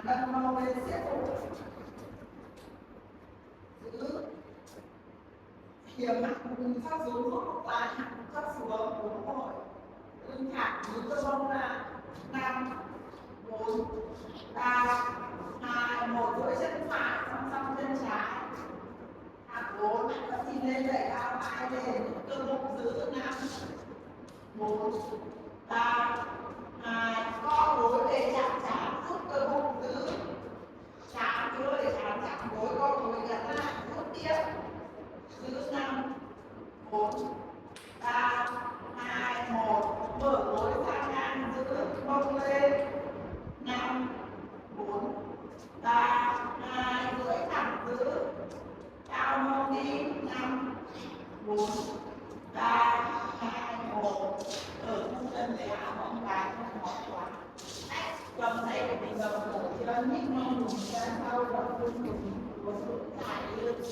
nâng mông lên siết bụng, giữ hiểm nặng vùng thắt xuống rút tay thắt xuống bốn hồi, lưng thẳng giữ cơ mông ra. 5 4 3 2 1, duỗi chân phải song song chân trái. 4 và xin lên đẩy cao vai lên, cơ bụng giữ. 5 4 3 2, co gối để chạm trán, rút cơ bụng giữ. Chán chưa để chán chạm gối, co gối nhấn lại, rút tiếp. Giữ. 5 4 3 2 1, mở gối sang ngang, giữ mông lên. 5 4 3 2, duỗi thẳng giữ. Cao mông đi. 5 4 3 2 1, ở cung chân để hạ mông cái không mỏi quá. Cầm tay của mình gập cổ chưa, nhích mông vùng ra sau, gập lưng của mình xuống dài lưng.